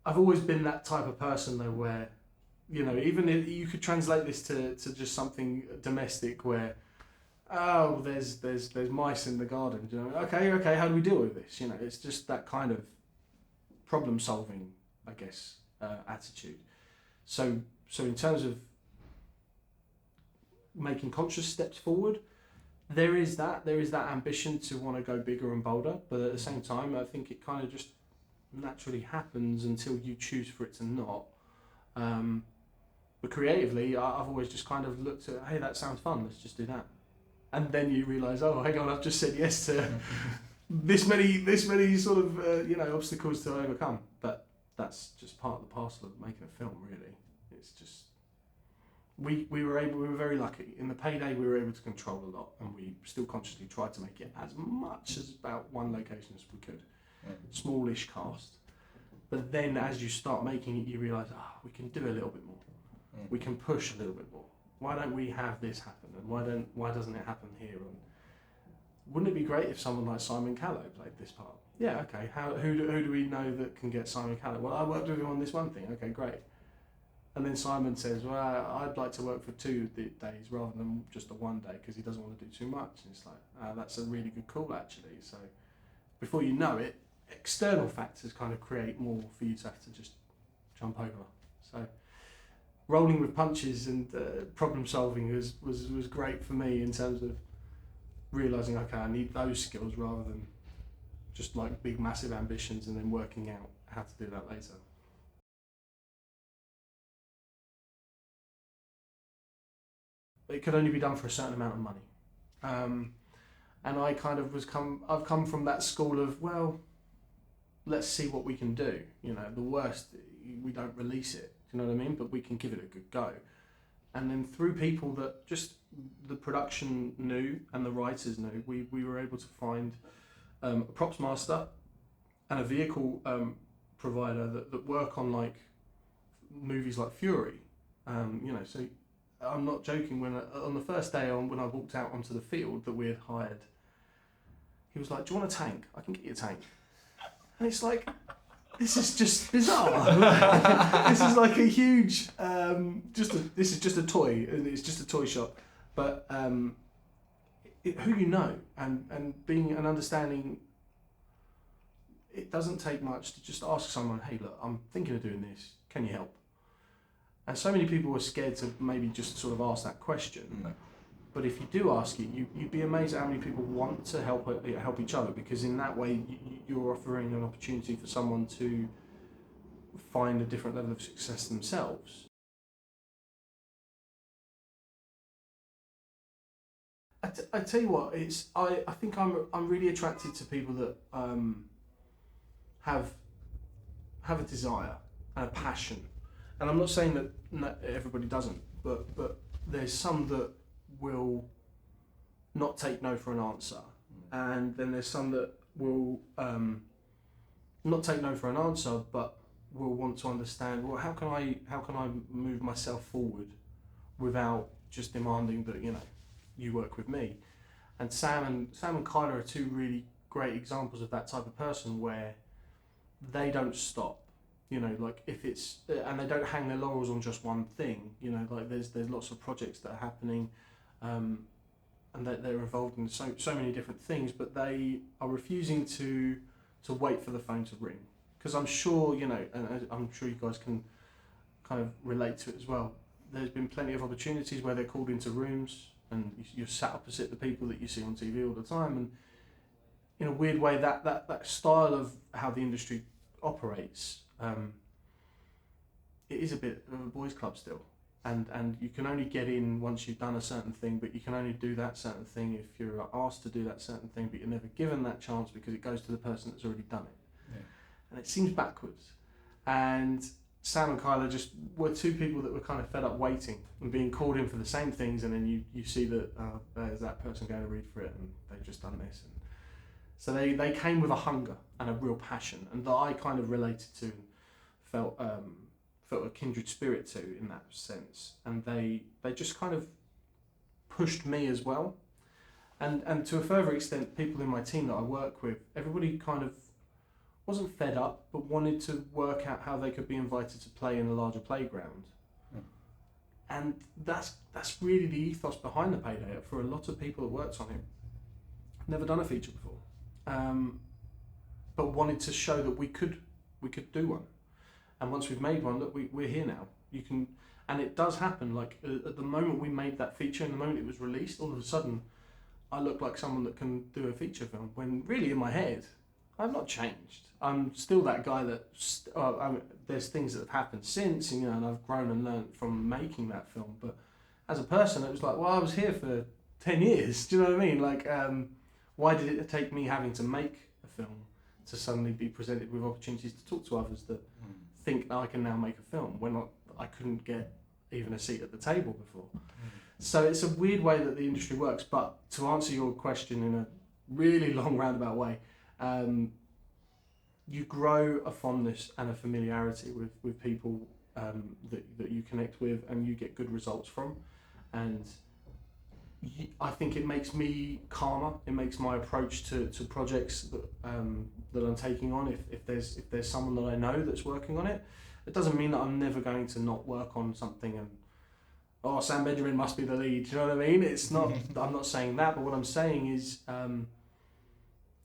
I've always been that type of person though, where, you know, even if you could translate this to just something domestic where, oh, there's mice in the garden. You know, okay, how do we deal with this? You know, it's just that kind of problem solving, I guess, attitude. So in terms of making conscious steps forward, there is that ambition to want to go bigger and bolder, but at the same time, I think it kind of just naturally happens until you choose for it to not. But creatively, I've always just kind of looked at, hey, that sounds fun, let's just do that. And then you realise, oh, hang on, I've just said yes to this many sort of obstacles to overcome. But that's just part of the parcel of making a film, really. It's just we were very lucky. In the payday, we were able to control a lot, and we still consciously tried to make it as much as about one location as we could. Smallish cast. But then as you start making it, you realise, we can do a little bit more. We can push a little bit more. Why don't we have this happen? And why doesn't it happen here? And wouldn't it be great if someone like Simon Callow played this part? Yeah, okay. Who do we know that can get Simon Callow? Well, I worked with him on this one thing. Okay, great. And then Simon says, well, I'd like to work for 2 days rather than just a 1 day because he doesn't want to do too much. And it's like, that's a really good call, actually. So before you know it, external factors kind of create more for you to have to just jump over. So rolling with punches and problem solving was great for me in terms of realising, okay, I need those skills rather than just like big massive ambitions and then working out how to do that later. It could only be done for a certain amount of money. And I kind of I've come from that school of, well, let's see what we can do. You know, the worst, we don't release it. Do you know what I mean? But we can give it a good go. And then through people that just the production knew and the writers knew, we were able to find a props master and a vehicle provider that work on like movies like Fury. So I'm not joking. When on the first day when I walked out onto the field that we had hired, he was like, "Do you want a tank? I can get you a tank." And it's like, this is just bizarre. This is like a huge, this is just a toy, and it's just a toy shop. But who you know, and being and understanding, it doesn't take much to just ask someone, hey, look, I'm thinking of doing this, can you help? And so many people are scared to maybe just sort of ask that question. No. But if you do ask it, you'd be amazed at how many people want to help each other, because in that way you're offering an opportunity for someone to find a different level of success themselves. I tell you what, I think I'm really attracted to people that have a desire and a passion, and I'm not saying that not everybody doesn't, but there's some that will not take no for an answer, and then there's some that will not take no for an answer, but will want to understand, well, how can I move myself forward without just demanding that you work with me. And Sam and Kyla are 2 really great examples of that type of person where they don't stop. Like if it's and they don't hang their laurels on just one thing. Like there's lots of projects that are happening, and they're involved in so many different things, but they are refusing to wait for the phone to ring, because I'm sure and I'm sure you guys can kind of relate to it as well. There's been plenty of opportunities where they're called into rooms and you're sat opposite the people that you see on TV all the time, and in a weird way that style of how the industry operates, it is a bit of a boys' club still, and you can only get in once you've done a certain thing, but you can only do that certain thing if you're asked to do that certain thing, but you're never given that chance because it goes to the person that's already done it. Yeah. And it seems backwards. And Sam and Kyla just were 2 people that were kind of fed up waiting and being called in for the same things, and then you see that there's that person going to read for it and they've just done this. And so they came with a hunger and a real passion, and that I kind of related to and felt a kindred spirit to in that sense. And they just kind of pushed me as well. And to a further extent, people in my team that I work with, everybody kind of wasn't fed up, but wanted to work out how they could be invited to play in a larger playground. And that's really the ethos behind the Payday for a lot of people that worked on it. Never done a feature before, but wanted to show that we could do one. And once we've made one, look, we're here now. You can, and it does happen. Like at the moment we made that feature, and the moment it was released, all of a sudden, I look like someone that can do a feature film. When really in my head, I've not changed. I'm still that guy that. There's things that have happened since, and, and I've grown and learned from making that film. But as a person, it was like, well, I was here for 10 years. Do you know what I mean? Like, why did it take me having to make a film to suddenly be presented with opportunities to talk to others that think I can now make a film when I couldn't get even a seat at the table before? So it's a weird way that the industry works. But to answer your question in a really long roundabout way, you grow a fondness and a familiarity with people that you connect with and you get good results from. And I think it makes me calmer. It makes my approach to projects that I'm taking on. If there's someone that I know that's working on it, it doesn't mean that I'm never going to not work on something and Sam Benjamin must be the lead. Do you know what I mean? It's not. I'm not saying that, but what I'm saying is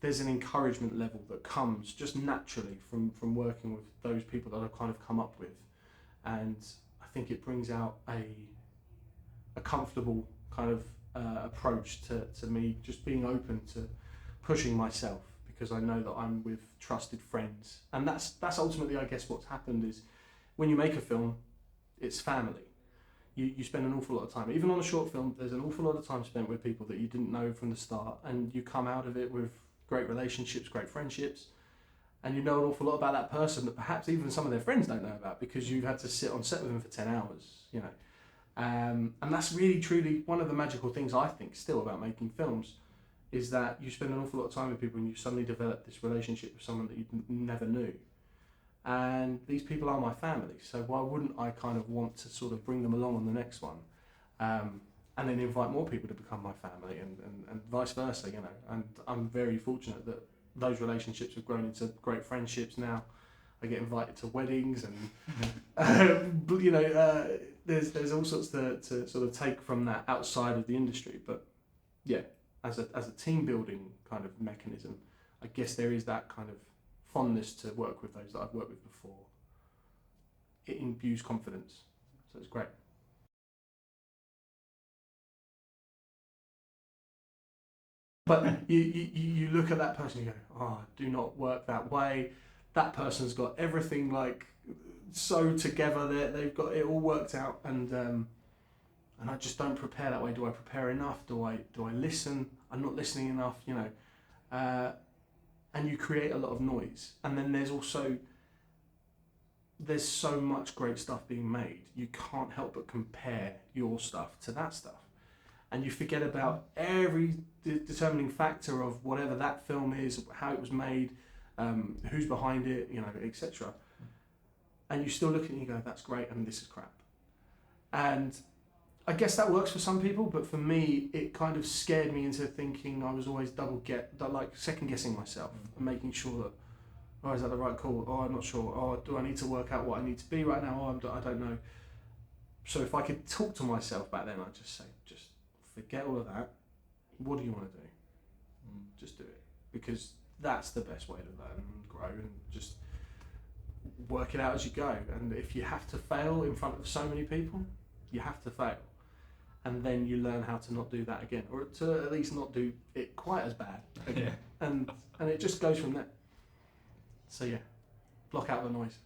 there's an encouragement level that comes just naturally from working with those people that I've kind of come up with, and I think it brings out a comfortable kind of approach to me just being open to pushing myself, because I know that I'm with trusted friends, and that's ultimately, I guess, what's happened is when you make a film, it's family. You spend an awful lot of time, even on a short film, there's an awful lot of time spent with people that you didn't know from the start, and you come out of it with great relationships, great friendships, and you know an awful lot about that person that perhaps even some of their friends don't know about, because you've had to sit on set with them for 10 hours, and that's really truly one of the magical things I think still about making films, is that you spend an awful lot of time with people and you suddenly develop this relationship with someone that you never knew, and these people are my family, so why wouldn't I kind of want to sort of bring them along on the next one, and then invite more people to become my family, and vice versa, and I'm very fortunate that those relationships have grown into great friendships now. I get invited to weddings, and there's all sorts to sort of take from that outside of the industry. But yeah, as a team building kind of mechanism, I guess there is that kind of fondness to work with those that I've worked with before. It imbues confidence, so it's great. But you look at that person, you go, do not work that way. That person's got everything like so together. They've got it all worked out, and I just don't prepare that way. Do I prepare enough? Do I listen? I'm not listening enough, and you create a lot of noise. And then there's so much great stuff being made. You can't help but compare your stuff to that stuff. And you forget about every determining factor of whatever that film is, how it was made, who's behind it, etc. And you still look at it and you go, that's great, and this is crap. And I guess that works for some people, but for me, it kind of scared me into thinking I was always second guessing myself and making sure that, is that the right call? I'm not sure. Do I need to work out what I need to be right now? I don't know. So if I could talk to myself back then, I'd just say, just forget all of that. What do you want to do? Just do it, because that's the best way to learn and grow, and just work it out as you go. And if you have to fail in front of so many people, you have to fail, and then you learn how to not do that again, or to at least not do it quite as bad again. and it just goes from there. So yeah, block out the noise.